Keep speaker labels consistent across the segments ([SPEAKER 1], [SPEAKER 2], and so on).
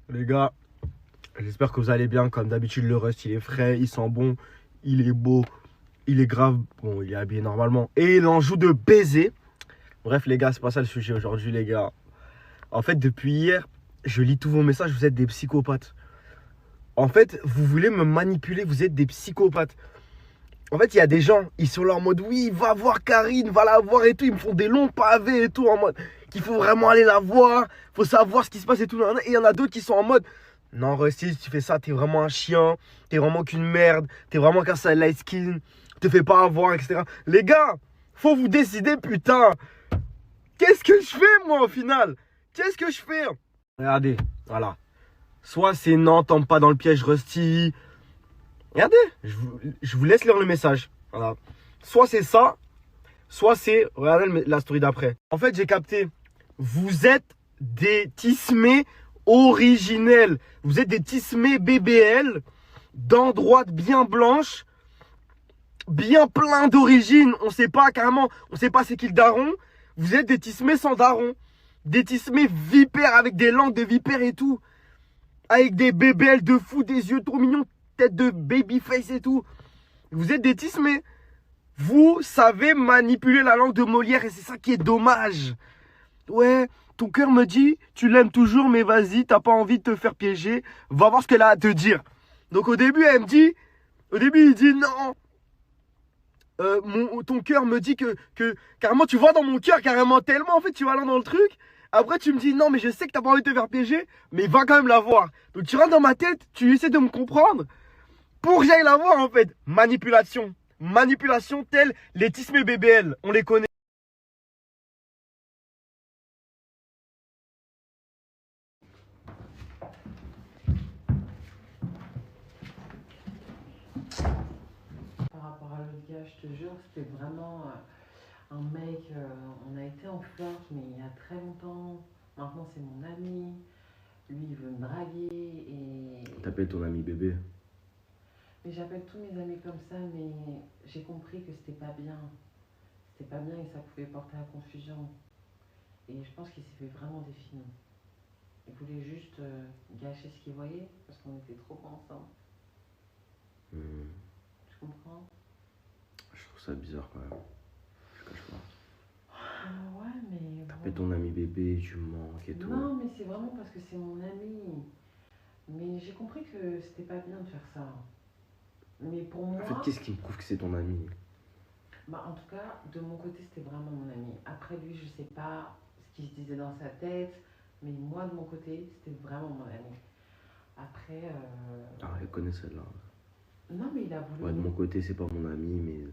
[SPEAKER 1] Les gars, j'espère que vous allez bien. Comme d'habitude, le Rust, il est frais, il sent bon, il est beau, il est grave. Bon, il est habillé normalement. Et il en joue de baiser. Bref, les gars, c'est pas ça le sujet aujourd'hui, les gars. En fait, depuis hier, je lis tous vos messages, vous êtes des psychopathes. En fait, vous voulez me manipuler, vous êtes des psychopathes. En fait, il y a des gens, ils sont là en mode oui, va voir Karine, va la voir et tout. Ils me font des longs pavés et tout, en mode qu'il faut vraiment aller la voir, faut savoir ce qui se passe et tout. Et il y en a d'autres qui sont en mode non, Rusty, si tu fais ça, t'es vraiment un chien, t'es vraiment qu'une merde, t'es vraiment qu'un sale light skin, te fais pas avoir, etc. Les gars, faut vous décider, putain. Qu'est-ce que je fais, moi, au final? Qu'est-ce que je fais? Regardez, voilà. Soit c'est non, tombe pas dans le piège, Rusty. Regardez, je vous laisse lire le message. Voilà. Soit c'est ça, soit c'est... Regardez la story d'après. En fait, j'ai capté. Vous êtes des tismés originels. Vous êtes des tismés BBL, dents droites bien blanches, bien plein d'origine. On sait pas carrément, on sait pas c'est qui le daron. Vous êtes des tismés sans daron. Des tismés vipères avec des langues de vipères et tout. Avec des BBL de fou, des yeux trop mignons, tête de babyface et tout. Vous êtes des tismés. Vous savez manipuler la langue de Molière et c'est ça qui est dommage. Ouais, ton cœur me dit, tu l'aimes toujours, mais vas-y, t'as pas envie de te faire piéger. Va voir ce qu'elle a à te dire. Donc au début, elle me dit, il dit non. Ton cœur me dit que carrément, tu vois dans mon cœur carrément tellement, en fait, tu vas là dans le truc. Après, tu me dis non, mais je sais que t'as pas envie de te faire piéger, mais va quand même la voir. Donc tu rentres dans ma tête, tu essaies de me comprendre pour que j'aille la voir, en fait. Manipulation. Manipulation telle les tismés BBL. On les connaît.
[SPEAKER 2] Par rapport à l'autre gars, je te jure, c'était vraiment un mec. On a été en flirt, mais il y a très longtemps. Maintenant, c'est mon ami. Lui, il veut me draguer et.
[SPEAKER 1] T'appelles ton ami bébé.
[SPEAKER 2] Mais j'appelle tous mes amis comme ça, mais j'ai compris que c'était pas bien. C'était pas bien et ça pouvait porter à confusion. Et je pense qu'il s'est fait vraiment des films. Il voulait juste gâcher ce qu'il voyait parce qu'on était trop ensemble. Tu comprends?
[SPEAKER 1] Je trouve ça bizarre quand même. Je cache pas.
[SPEAKER 2] Ouais, mais.
[SPEAKER 1] T'appelles ton ami bébé, tu me manques et tout.
[SPEAKER 2] Non, mais c'est vraiment parce que c'est mon ami. Mais j'ai compris que c'était pas bien de faire ça. Mais pour moi.
[SPEAKER 1] En fait, qu'est-ce qui me prouve que c'est ton ami?
[SPEAKER 2] Bah, en tout cas, de mon côté, c'était vraiment mon ami. Après lui, je sais pas ce qu'il se disait dans sa tête. Mais moi, de mon côté, c'était vraiment mon ami. Après.
[SPEAKER 1] Ah, elle connaît celle-là.
[SPEAKER 2] Non, mais il a voulu.
[SPEAKER 1] Ouais, de mon côté, c'est pas mon ami,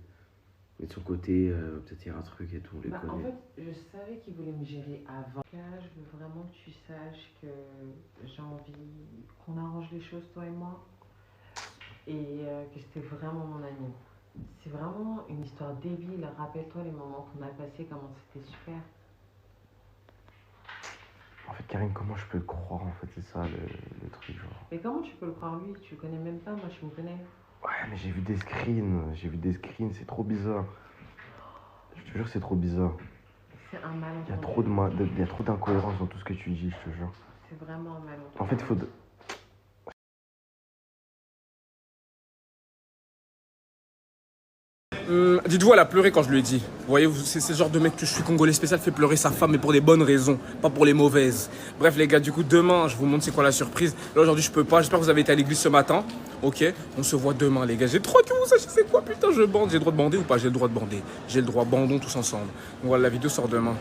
[SPEAKER 1] mais de son côté, peut-être il y a un truc et tout, on les
[SPEAKER 2] Bah, en
[SPEAKER 1] connaît.
[SPEAKER 2] fait, je savais qu'il voulait me gérer avant. Là, je veux vraiment que tu saches que j'ai envie qu'on arrange les choses, toi et moi. Et que c'était vraiment mon ami. C'est vraiment une histoire débile. Rappelle-toi les moments qu'on a passés, comment c'était super.
[SPEAKER 1] En fait, Karine, comment je peux le croire? En fait, c'est ça le truc, genre.
[SPEAKER 2] Mais comment tu peux le croire lui? Tu le connais même pas, moi je me connais.
[SPEAKER 1] Ouais, mais j'ai vu des screens, c'est trop bizarre. Je te jure, c'est trop bizarre.
[SPEAKER 2] C'est un malentendu.
[SPEAKER 1] Il y a trop d'incohérences dans tout ce que tu dis, je te jure.
[SPEAKER 2] C'est vraiment un malentendu.
[SPEAKER 1] En fait, il faut...
[SPEAKER 3] Dites-vous, elle a pleuré quand je lui ai dit. Vous voyez, c'est ce genre de mec que je suis congolais spécial, fait pleurer sa femme, mais pour des bonnes raisons, pas pour les mauvaises. Bref, les gars, du coup, demain, je vous montre c'est quoi la surprise. Là, aujourd'hui, je peux pas. J'espère que vous avez été à l'église ce matin. Ok, on se voit demain, les gars. J'ai trop hâte que vous sachiez c'est quoi, putain, je bande. J'ai le droit de bander ou pas? J'ai le droit de bander. J'ai le droit, bandons tous ensemble. Donc voilà, la vidéo sort demain.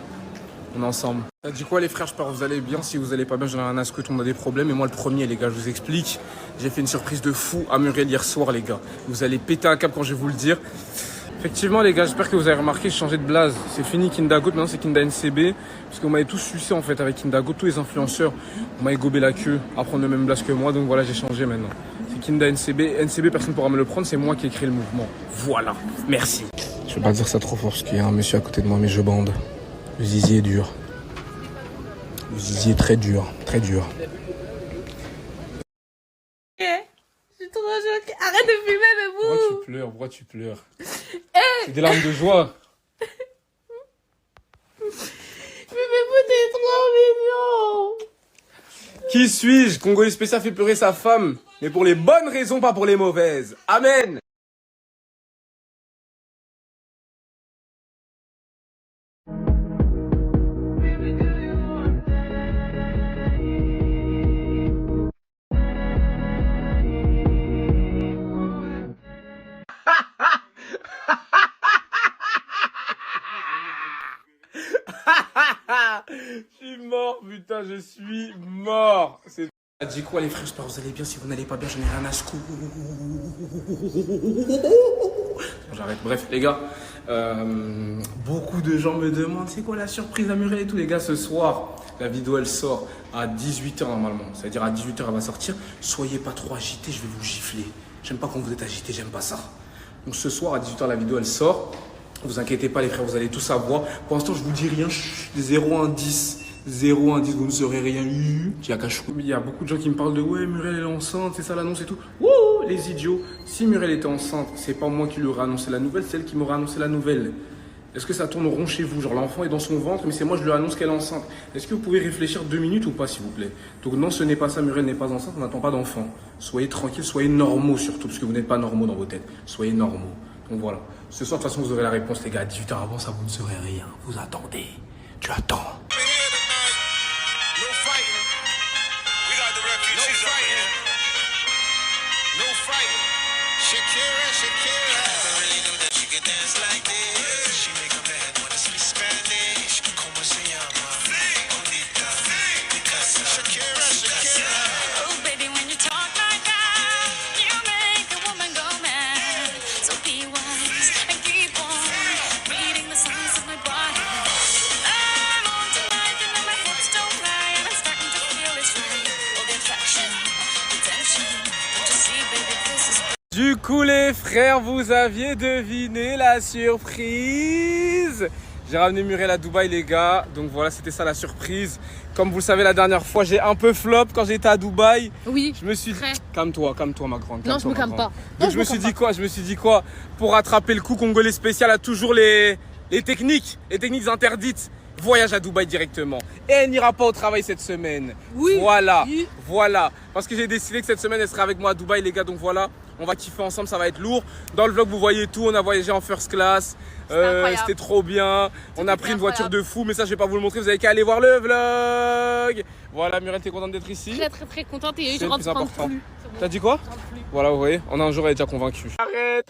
[SPEAKER 3] On est ensemble. Ça dit quoi, les frères? J'espère que vous allez bien. Si vous allez pas bien, j'en ai rien à ce que on a des problèmes. Et moi, le premier, les gars, je vous explique. J'ai fait une surprise de fou à Muriel hier soir, les gars. Vous allez péter un câble quand je vais vous le dire. Effectivement, les gars, j'espère que vous avez remarqué, j'ai changé de blaze. C'est fini Kindago, maintenant c'est Kinda NCB. Parce que vous m'avez tous sucé en fait avec Kindago, tous les influenceurs. Vous m'avez gobé la queue à prendre le même blaze que moi, donc voilà, j'ai changé maintenant. C'est Kinda NCB. NCB, personne ne pourra me le prendre, c'est moi qui ai créé le mouvement. Voilà, merci. Je vais pas dire ça trop fort parce qu'il y a un monsieur à côté de moi, mais je bande. Le zizi est dur. Le zizi est très dur, très dur.
[SPEAKER 4] Je suis trop choquée. Arrête de filmer, mais vous.
[SPEAKER 3] Pourquoi tu pleures? C'est des larmes de joie.
[SPEAKER 4] Mais vous, t'es trop mignon.
[SPEAKER 3] Qui suis-je? Congolais spécial fait pleurer sa femme, mais pour les bonnes raisons, pas pour les mauvaises. Amen. Je suis mort, putain, je suis mort. C'est... Dit quoi les frères, j'espère que vous allez bien. Si vous n'allez pas bien, j'en ai rien à secouer. J'arrête. Bref, les gars, beaucoup de gens me demandent c'est quoi la surprise à Muriel et tout. Les gars, ce soir, la vidéo elle sort à 18h normalement. C'est-à-dire à 18h elle va sortir. Soyez pas trop agités, je vais vous gifler. J'aime pas quand vous êtes agités, j'aime pas ça. Donc ce soir à 18h la vidéo elle sort. Vous inquiétez pas les frères, vous allez tout savoir. Pour l'instant, je vous dis rien. 0 à 10. 0 à 10, vous ne saurez rien. Il y a beaucoup de gens qui me parlent de ouais, Muriel elle est enceinte, c'est ça l'annonce et tout. Wouh, les idiots. Si Muriel était enceinte, c'est pas moi qui lui aurais annoncé la nouvelle, c'est elle qui m'aurait annoncé la nouvelle. Est-ce que ça tourne rond chez vous? Genre l'enfant est dans son ventre, mais c'est moi je lui annonce qu'elle est enceinte. Est-ce que vous pouvez réfléchir 2 minutes ou pas, s'il vous plaît? Donc non, ce n'est pas ça, Muriel n'est pas enceinte, on n'attend pas d'enfant. Soyez tranquilles, soyez normaux surtout, parce que vous n'êtes pas normaux dans vos têtes. Soyez normaux. Donc voilà. Ce soir, de toute façon, vous aurez la réponse, les gars. À 18h avant ça, vous ne saurez rien. Vous attendez. Tu attends. Du coup les frères, vous aviez deviné la surprise. J'ai ramené Muriel à Dubaï les gars, donc voilà c'était ça la surprise. Comme vous le savez la dernière fois j'ai un peu flop quand j'étais à Dubaï.
[SPEAKER 4] Oui.
[SPEAKER 3] Je me suis dit, calme-toi ma grande.
[SPEAKER 4] Non je me calme pas.
[SPEAKER 3] Donc je me suis dit quoi, pour rattraper le coup congolais spécial a toujours les techniques interdites. Voyage à Dubaï directement. Et elle n'ira pas au travail cette semaine.
[SPEAKER 4] Oui.
[SPEAKER 3] Voilà. Parce que j'ai décidé que cette semaine elle sera avec moi à Dubaï les gars, donc voilà. On va kiffer ensemble, ça va être lourd. Dans le vlog, vous voyez tout. On a voyagé en first class. C'était trop bien. On a pris une voiture de fou, mais ça, je vais pas vous le montrer. Vous avez qu'à aller voir le vlog. Voilà, Muriel, t'es contente d'être ici?
[SPEAKER 4] Très contente et
[SPEAKER 3] c'est
[SPEAKER 4] je
[SPEAKER 3] le plus important.
[SPEAKER 4] Bon.
[SPEAKER 3] T'as dit quoi? Voilà, vous voyez, on a un jour, elle est déjà convaincue. Arrête,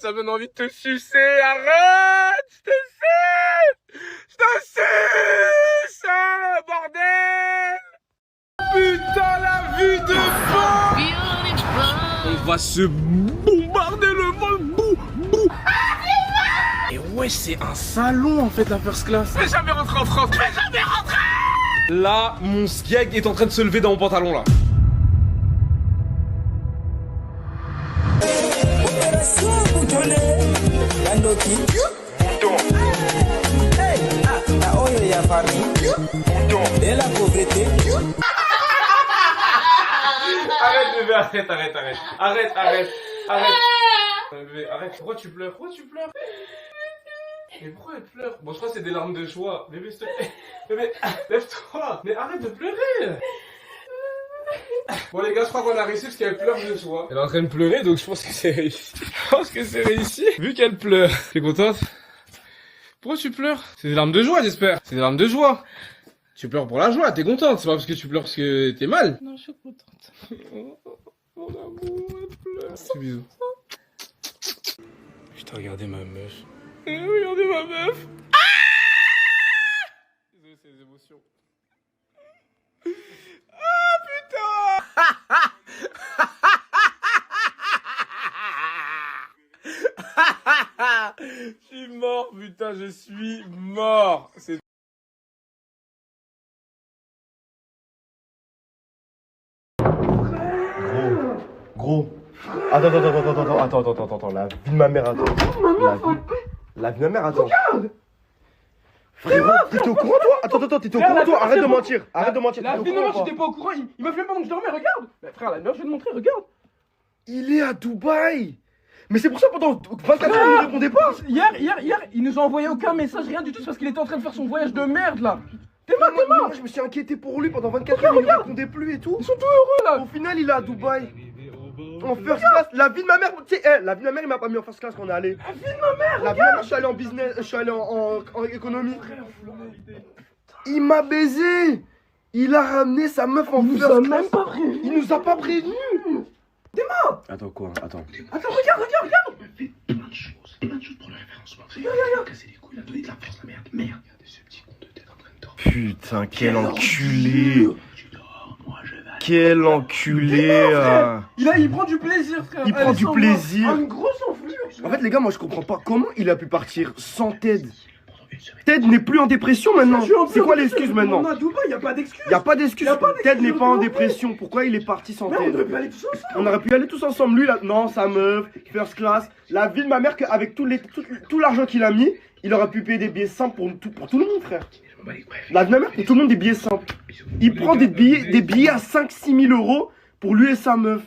[SPEAKER 3] ça me donne envie de te sucer. Arrête, je te suce, bordel. Putain, la vue de fond. On va se bombarder le monde. Et ouais, c'est un salon en fait la first class. Je vais jamais rentrer en France. Là, mon skieg est en train de se lever dans mon pantalon là. Arrête bébé, arrête. Bébé, arrête, pourquoi tu pleures? Mais pourquoi elle pleure? Bon, je crois que c'est des larmes de joie. Bébé, s'il te plaît. Bébé, lève-toi. Mais arrête de pleurer. Bon les gars, je crois qu'on a réussi parce qu'elle pleure de joie. Elle est en train de pleurer, donc je pense que c'est réussi. Vu qu'elle pleure. T'es contente? Pourquoi tu pleures? C'est des larmes de joie, j'espère. C'est des larmes de joie. Tu pleures pour la joie, t'es contente. C'est pas parce que tu pleures parce que t'es mal.
[SPEAKER 4] Non, je suis contente.
[SPEAKER 3] Mon amour, elle pleure. Petit bisou. Putain, regardez ma meuf. Regardez ma meuf. Désolé, c'est les émotions. Ah putain. Je suis mort, putain, je suis mort. C'est
[SPEAKER 1] Gros. Attends. La vie de ma mère, attends. La vie de ma mère, attends. Regarde. Frérot, t'étais au courant, toi? Attends, t'étais au courant, toi? Arrête de mentir.
[SPEAKER 3] La vie de ma mère, j'étais pas au courant. Il m'a fait pas donc je dormais, regarde. Mais frère, la mère, je vais te montrer, regarde.
[SPEAKER 1] Il est à Dubaï. Mais c'est pour ça pendant 24 heures, il ne répondait pas.
[SPEAKER 3] Hier, ils nous ont envoyé aucun message, rien du tout, c'est parce qu'il était en train de faire son voyage de merde là.
[SPEAKER 1] Moi, je me suis inquiété pour lui pendant 24 heures, il ne répondait plus et tout.
[SPEAKER 3] Ils sont tout heureux là.
[SPEAKER 1] Au final, il est à Dubaï. En first class. La vie de ma mère, tu sais, la vie de ma mère, il m'a pas mis en first class quand on est allé.
[SPEAKER 3] La vie de ma mère.
[SPEAKER 1] La vie de ma mère, je suis allé en business, je suis allé en économie. Il m'a baisé. Il a ramené sa meuf en first class.
[SPEAKER 3] Même pas prévenu.
[SPEAKER 1] Il nous a pas prévenu. Attends quoi? Attends, regarde.
[SPEAKER 5] Fait plein de choses pour le référencement. Il a cassé les couilles, il a donné de la force, la merde. Regardez ce petit con de tête en train de dormir.
[SPEAKER 1] Putain, quel enculé.
[SPEAKER 5] Tu dors, moi je vais aller.
[SPEAKER 1] Quel enculé.
[SPEAKER 3] Il prend du plaisir, frère.
[SPEAKER 1] Il prend du plaisir.
[SPEAKER 3] Une grosse enflure.
[SPEAKER 1] En fait, les gars, moi je comprends pas comment il a pu partir sans Ted.
[SPEAKER 5] Pendant une semaine.
[SPEAKER 1] Ted n'est plus en dépression maintenant. C'est quoi l'excuse maintenant?
[SPEAKER 3] On a Dubaï, y a pas d'excuse.
[SPEAKER 1] Y a pas d'excuse.
[SPEAKER 3] Y a pas d'excuse,
[SPEAKER 1] Ted n'est pas en
[SPEAKER 3] non plus.
[SPEAKER 1] dépression. Pourquoi il est parti sans
[SPEAKER 3] Mais on
[SPEAKER 1] Ted?
[SPEAKER 3] aurait pu aller tous ensemble.
[SPEAKER 1] On aurait pu y aller tous ensemble. Lui, là, non, sa meuf, first class. La vie de ma mère, avec tout l'argent qu'il a mis, il aurait pu payer des billets simples pour tout le monde, frère.
[SPEAKER 5] Je m'en bats les couilles.
[SPEAKER 1] La vie de ma mère, pour tout le monde, des billets simples. Il prend des billets à 5-6 000 euros pour lui et sa meuf.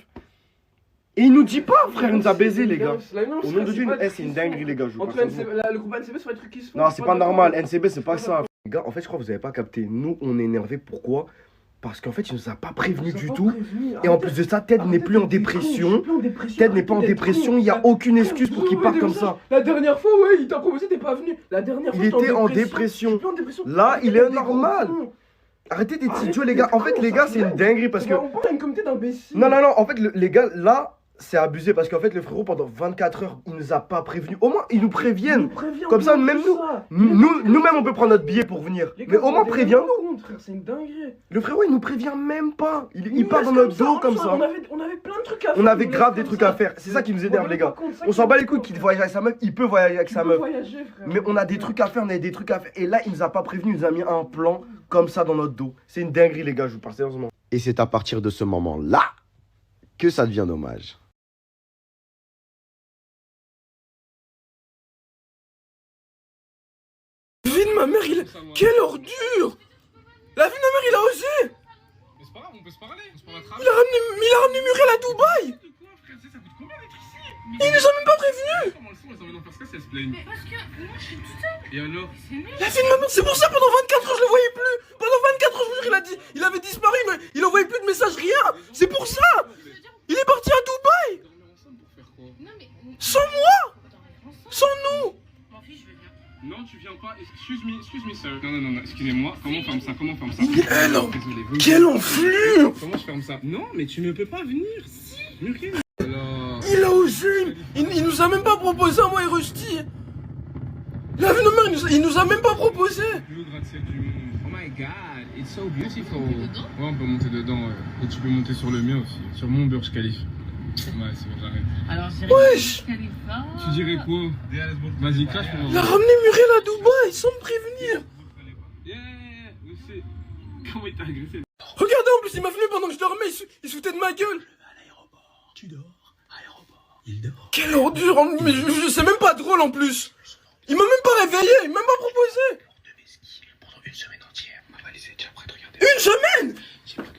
[SPEAKER 1] Et il nous dit pas, frère, il nous a baisé, les gars. Au nom de Dieu, c'est une dinguerie, les gars. Je vous
[SPEAKER 3] Entre
[SPEAKER 1] parle
[SPEAKER 3] le groupe NCB, c'est pas des trucs qui se font.
[SPEAKER 1] Non, c'est pas normal. NCB, c'est pas ça. Les gars, en fait, je crois que vous avez pas capté. Nous, on est énervé. Pourquoi? Parce qu'en fait, il nous a pas prévenu du tout. Et en plus de ça, Ted n'est plus en dépression. Ted n'est pas en dépression. Il n'y a aucune excuse pour qu'il parte comme ça.
[SPEAKER 3] La dernière fois, ouais, il t'a proposé, t'es pas venu. La dernière fois,
[SPEAKER 1] Il
[SPEAKER 3] j'étais
[SPEAKER 1] était en dépression. Là, il est normal. Arrêtez d'être idiots, les gars. En fait, les gars, c'est une dinguerie parce que.
[SPEAKER 3] On parle à une communauté d'imbéciles.
[SPEAKER 1] Non, en fait, les gars, là, c'est abusé parce qu'en fait, le frérot, pendant 24 heures, il nous a pas prévenu. Au moins, ils nous préviennent. Comme ça, même nous-mêmes, on peut prendre notre billet pour venir. Mais au moins, préviens-nous.
[SPEAKER 3] C'est une dinguerie.
[SPEAKER 1] Le frérot, il nous prévient même pas. Il part dans notre dos comme ça.
[SPEAKER 3] On avait plein de trucs à faire.
[SPEAKER 1] On avait grave des trucs à faire. C'est ça qui nous énerve, les gars. On s'en bat les couilles qu'il voyage avec sa meuf. Il peut voyager avec sa meuf. Mais on a des trucs à faire, on a des trucs à faire. Et là, il nous a pas prévenu. Il nous a mis un plan comme ça dans notre dos. C'est une dinguerie, les gars. Je vous parle sérieusement. Et c'est à partir de ce moment-là que ça devient dommage.
[SPEAKER 3] La vie de ma mère, quelle ordure! La vie de ma mère, il a osé!
[SPEAKER 6] Mais c'est pas grave, on peut se parler, on se parle à
[SPEAKER 3] Il
[SPEAKER 6] travers.
[SPEAKER 3] a ramené Muriel à Dubaï!
[SPEAKER 6] Quoi, frère, ça coûte combien d'être ici?
[SPEAKER 3] Il nous a même pas prévenu!
[SPEAKER 6] Comment elles sont, elles emmènent en first class, elles se plaignent.
[SPEAKER 4] Mais parce que moi je suis toute seule.
[SPEAKER 6] Et alors?
[SPEAKER 4] C'est nul.
[SPEAKER 3] La vie de ma mère, c'est pour ça pendant 24 heures je le voyais plus! Pendant 24 heures, je vous jure, il avait disparu, mais il envoyait plus de messages, rien! C'est pour ça! Il est parti à Dubaï!
[SPEAKER 6] Dormir ensemble pour faire quoi?
[SPEAKER 4] Non mais.
[SPEAKER 3] Sans moi!
[SPEAKER 4] Dormir ensemble.
[SPEAKER 3] Sans nous!
[SPEAKER 4] M'en fiche, je veux bien.
[SPEAKER 6] Non, tu viens pas. Excuse me, sir. Non, excusez-moi. Comment on ferme ça?
[SPEAKER 3] Alors,
[SPEAKER 6] Désolé.
[SPEAKER 3] quelle enflure!
[SPEAKER 6] Comment je ferme ça? Non, mais tu ne peux pas venir. Si. Muriel. Alors.
[SPEAKER 3] Il a osé! Il nous a même pas proposé à moi et Rusty! La vie de ma mère, il nous a même pas proposé!
[SPEAKER 6] Plus haut gratte-ciel du monde. Oh my god, it's so beautiful. Ouais, on peut monter dedans, ouais. Et tu peux monter sur le mien aussi. Sur mon Burj Khalifa. Ouais, c'est bon, j'arrête.
[SPEAKER 4] Alors je dirais.
[SPEAKER 3] Wesh!
[SPEAKER 6] Tu dirais quoi? Vas-y, cache pour
[SPEAKER 3] Il a ramené Muriel à Dubaï sans me prévenir!
[SPEAKER 6] Yeah, je sais. Comment il t'a agressé?
[SPEAKER 3] Regardez, en plus, il m'a venu pendant que je dormais, il se foutait de ma gueule!
[SPEAKER 5] À l'aéroport. Tu dors. Aéroport. Il dort.
[SPEAKER 3] Quelle ordure! Mais je sais même pas drôle en plus! Il m'a même pas réveillé, il m'a même pas proposé!
[SPEAKER 5] On devait skier pendant une semaine entière. Ma valise est déjà prête, regardez.
[SPEAKER 3] Une semaine!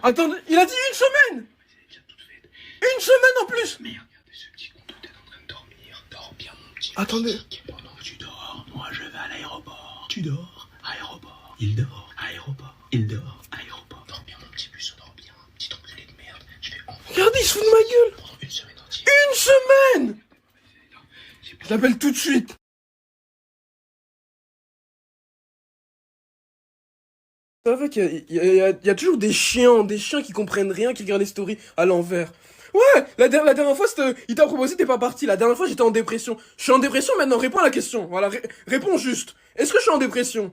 [SPEAKER 3] Attendez, il a dit une semaine!
[SPEAKER 5] Ma valise est déjà toute faite.
[SPEAKER 3] Une semaine en plus!
[SPEAKER 5] Merde, regardez ce petit con de tête en train de dormir. Dors bien, mon petit.
[SPEAKER 3] Attendez.
[SPEAKER 5] Pendant que tu dors, moi je vais à l'aéroport. Tu dors. Aéroport. Il dort. Aéroport. Il dort. Aéroport. Dors bien, mon petit bus, dors bien. Petit enculé de merde. Je vais enfin.
[SPEAKER 3] Regardez, il se fout de ma gueule!
[SPEAKER 5] Pendant une semaine entière.
[SPEAKER 3] Une semaine! Je l'appelle tout de suite! C'est vrai qu'il y a toujours des chiens qui comprennent rien, qui regardent les stories à l'envers. Ouais, la dernière fois, il t'a proposé, t'es pas parti. La dernière fois, j'étais en dépression. Je suis en dépression maintenant, réponds à la question. Voilà, réponds juste. Est-ce que je suis en dépression?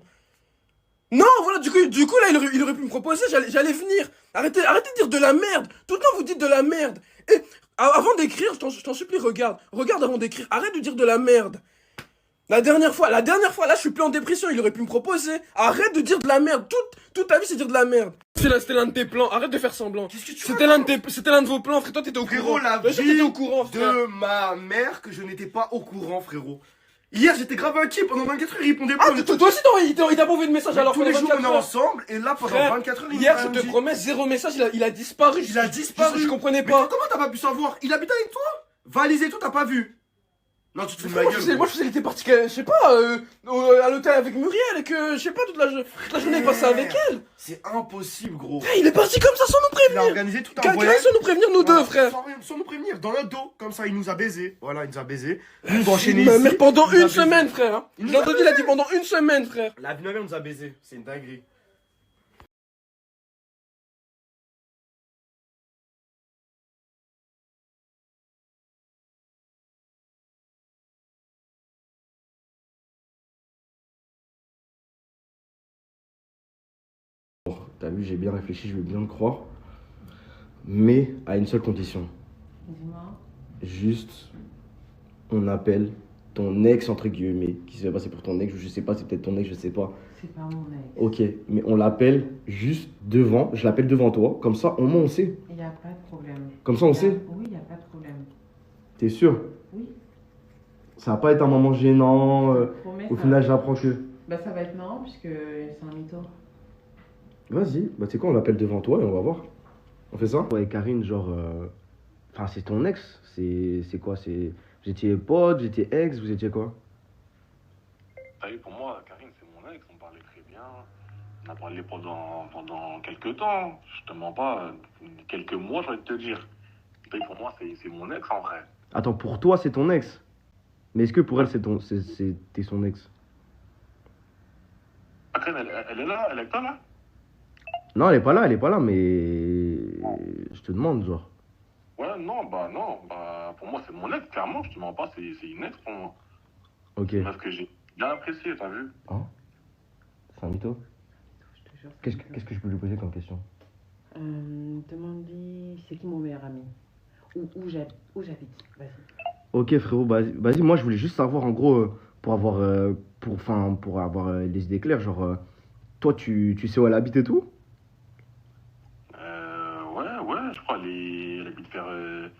[SPEAKER 3] Non, voilà, du coup là, il aurait pu me proposer, j'allais venir. Arrêtez de dire de la merde. Tout le temps, vous dites de la merde. Et avant d'écrire, je t'en supplie, regarde avant d'écrire. Arrête de dire de la merde. La dernière fois, là, je suis plus en dépression, il aurait pu me proposer. Arrête de dire de la merde. Toute ta vie, c'est dire de la merde. C'était l'un de tes plans, arrête de faire semblant.
[SPEAKER 1] Qu'est-ce que tu
[SPEAKER 3] C'était l'un de vos plans, frère. Toi, t'étais au
[SPEAKER 1] Frérot,
[SPEAKER 3] courant.
[SPEAKER 1] la
[SPEAKER 3] Bien sûr, t'étais
[SPEAKER 1] vie
[SPEAKER 3] au courant, frère.
[SPEAKER 1] de ma mère que je n'étais pas au courant, frérot. Hier, j'étais grave inquiet. Pendant 24 heures, il répondait pas.
[SPEAKER 3] Ah, toi aussi, il t'a pas envoyé de message alors
[SPEAKER 1] tous les jours, on est
[SPEAKER 3] 24 heures.
[SPEAKER 1] ensemble. Et là, pendant
[SPEAKER 3] Frère,
[SPEAKER 1] 24 heures, il
[SPEAKER 3] hier,
[SPEAKER 1] m'a
[SPEAKER 3] je
[SPEAKER 1] rien
[SPEAKER 3] te
[SPEAKER 1] dit.
[SPEAKER 3] promets, zéro message, il a disparu.
[SPEAKER 1] Il a
[SPEAKER 3] Je- je- je- Je, comprenais
[SPEAKER 1] disparu. Mais toi, comment t'as pas pu savoir? Il habite avec toi? Valise et tout, t'as pas vu?
[SPEAKER 3] pas.
[SPEAKER 1] Il a disparu.
[SPEAKER 3] Frère, hier, je te promets, 0 message, il a disparu.
[SPEAKER 1] Il a disparu. Non, tu te fous de ma gueule.
[SPEAKER 3] Moi, je faisais, il était parti, je sais pas, à l'hôtel avec Muriel et que, je sais pas, toute la journée passée avec elle.
[SPEAKER 1] C'est impossible, gros.
[SPEAKER 3] Il est parti comme ça sans nous
[SPEAKER 1] Il a
[SPEAKER 3] prévenir.
[SPEAKER 1] organisé tout un
[SPEAKER 3] Quelqu'un
[SPEAKER 1] voyage.
[SPEAKER 3] sans nous prévenir, nous deux, frère.
[SPEAKER 1] Sans nous prévenir, dans notre dos. Comme ça, il nous a baisé. Voilà, il nous a baisé. Nous, d'enchaîner ici.
[SPEAKER 3] Mais pendant
[SPEAKER 1] il nous a
[SPEAKER 3] une
[SPEAKER 1] baisé.
[SPEAKER 3] semaine, frère. Hein.
[SPEAKER 1] Il nous
[SPEAKER 3] J'ai
[SPEAKER 1] a
[SPEAKER 3] entendu, il a dit pendant une semaine, frère.
[SPEAKER 1] La vie nous a baisé. C'est une dinguerie. T'as vu, j'ai bien réfléchi, je veux bien le croire. Mais à une seule condition.
[SPEAKER 2] Dis-moi.
[SPEAKER 1] Juste, on appelle ton ex, entre guillemets, qui s'est passé pour ton ex, je sais pas, c'est peut-être ton ex, je sais pas.
[SPEAKER 2] C'est pas mon ex.
[SPEAKER 1] Ok, mais on l'appelle juste devant, je l'appelle devant toi, comme ça au moins on sait.
[SPEAKER 2] Il n'y a pas de problème.
[SPEAKER 1] Comme ça on sait.
[SPEAKER 2] Oui, il n'y a pas de problème.
[SPEAKER 1] T'es sûr?
[SPEAKER 2] Oui.
[SPEAKER 1] Ça va pas être un moment gênant,
[SPEAKER 2] Promets,
[SPEAKER 1] au
[SPEAKER 2] ça-
[SPEAKER 1] final j'apprends que...
[SPEAKER 2] Bah, ça va être marrant puisque c'est un mytho.
[SPEAKER 1] Vas-y, bah tu sais quoi, on l'appelle devant toi et on va voir. On fait ça? Ouais, Karine, genre... Enfin, c'est ton ex, c'est quoi? C'est... Vous étiez potes, vous étiez ex, vous étiez quoi?
[SPEAKER 7] T'as vu, pour moi, Karine, c'est mon ex, on parlait très bien. On a parlé pendant quelques temps, je te mens pas, quelques mois, j'ai envie de te dire. T'as vu, pour moi, c'est mon ex en vrai.
[SPEAKER 1] Attends, pour toi c'est ton ex? Mais est-ce que pour elle t'es son ex?
[SPEAKER 7] Karine, elle est là, elle est avec toi là?
[SPEAKER 1] Non, elle est pas là, mais... Je te demande, genre.
[SPEAKER 7] Ouais, non, pour moi, c'est mon ex, clairement, je te mens pas, c'est une ex pour moi.
[SPEAKER 1] Ok.
[SPEAKER 7] Parce que j'ai bien apprécié, t'as vu?
[SPEAKER 1] Hein? C'est un mytho?
[SPEAKER 2] Je te jure.
[SPEAKER 1] Qu'est-ce que je peux lui poser comme question?
[SPEAKER 2] Demande-lui, c'est qui mon meilleur ami? Où j'habite? Vas-y.
[SPEAKER 1] Ok frérot, vas-y, moi je voulais juste savoir en gros, pour avoir les idées claires, genre, toi tu sais où elle habite et tout?
[SPEAKER 7] Ouais, je crois, elle habite vers... elle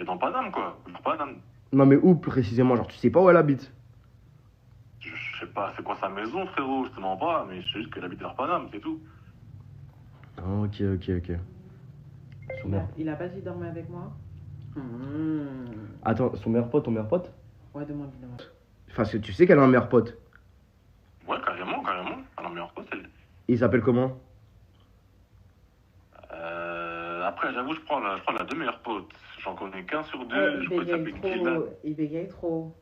[SPEAKER 7] est dans Paname, quoi, vers Paname.
[SPEAKER 1] Non mais où précisément, genre tu sais pas où elle habite?
[SPEAKER 7] Je sais pas, c'est quoi sa maison, frérot, je te mens pas, mais je sais juste qu'elle habite vers Paname, c'est tout.
[SPEAKER 1] Ah, ok. Son meilleur...
[SPEAKER 2] Il a pas dit dormir avec moi?
[SPEAKER 1] Attends, ton meilleur pote?
[SPEAKER 2] Ouais, demande.
[SPEAKER 1] Enfin, tu sais qu'elle a un meilleur pote.
[SPEAKER 7] Ouais, carrément, elle a un meilleur pote, elle.
[SPEAKER 1] Il s'appelle comment?
[SPEAKER 7] Après, j'avoue, je prends la deux meilleures potes. J'en connais qu'un sur deux, je crois qu'il s'appelle Dylan.
[SPEAKER 2] Il bégaye trop.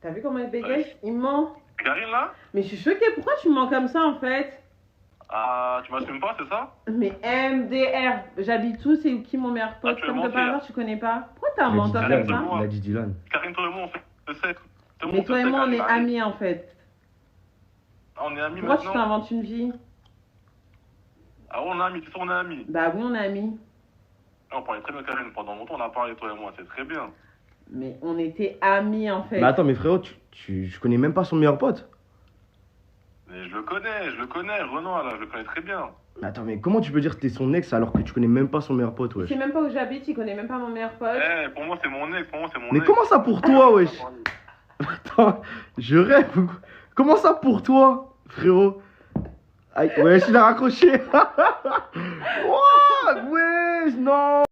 [SPEAKER 2] T'as vu comment il bégaye? Il ment.
[SPEAKER 7] Karine, là?
[SPEAKER 2] Mais je suis choquée, pourquoi tu mens comme ça en fait?
[SPEAKER 7] Ah, tu m'assumes pas, c'est ça?
[SPEAKER 2] Mais MDR, j'habite où? C'est qui mon meilleur pote?
[SPEAKER 7] Ah, tu veux
[SPEAKER 2] Comme de
[SPEAKER 7] mentir.
[SPEAKER 2] par hasard, tu connais pas? Pourquoi t'es un
[SPEAKER 1] Il a dit
[SPEAKER 2] menteur
[SPEAKER 1] Dylan,
[SPEAKER 2] comme ça?
[SPEAKER 1] il a dit Dylan.
[SPEAKER 7] Karine, toi et moi, on fait le sait.
[SPEAKER 2] Mais toi et moi, on est amis en fait.
[SPEAKER 7] On est amis
[SPEAKER 2] Pourquoi tu
[SPEAKER 7] maintenant?
[SPEAKER 2] t'inventes une vie?
[SPEAKER 7] Ah ouais, on est amis, c'est ça, on est amis.
[SPEAKER 2] Bah oui, on est amis.
[SPEAKER 7] On parlait très bien, Karine, pendant longtemps, on a parlé, toi et moi, c'est très bien.
[SPEAKER 2] Mais on était amis en fait.
[SPEAKER 1] Mais attends, mais frérot, je connais même pas son meilleur pote.
[SPEAKER 7] Mais je le connais, Renan, là, je le connais très bien.
[SPEAKER 1] Mais attends, mais comment tu peux dire que t'es son ex alors que tu connais même pas son meilleur pote,
[SPEAKER 2] Il
[SPEAKER 1] wesh?
[SPEAKER 2] sait même pas où j'habite, il connaît même pas mon meilleur pote.
[SPEAKER 7] Pour moi, c'est mon ex,
[SPEAKER 1] Mais comment ça pour toi, wesh? Attends, je rêve. Comment ça pour toi, frérot? Aïe, wesh, il a raccroché. What? Wesh, non.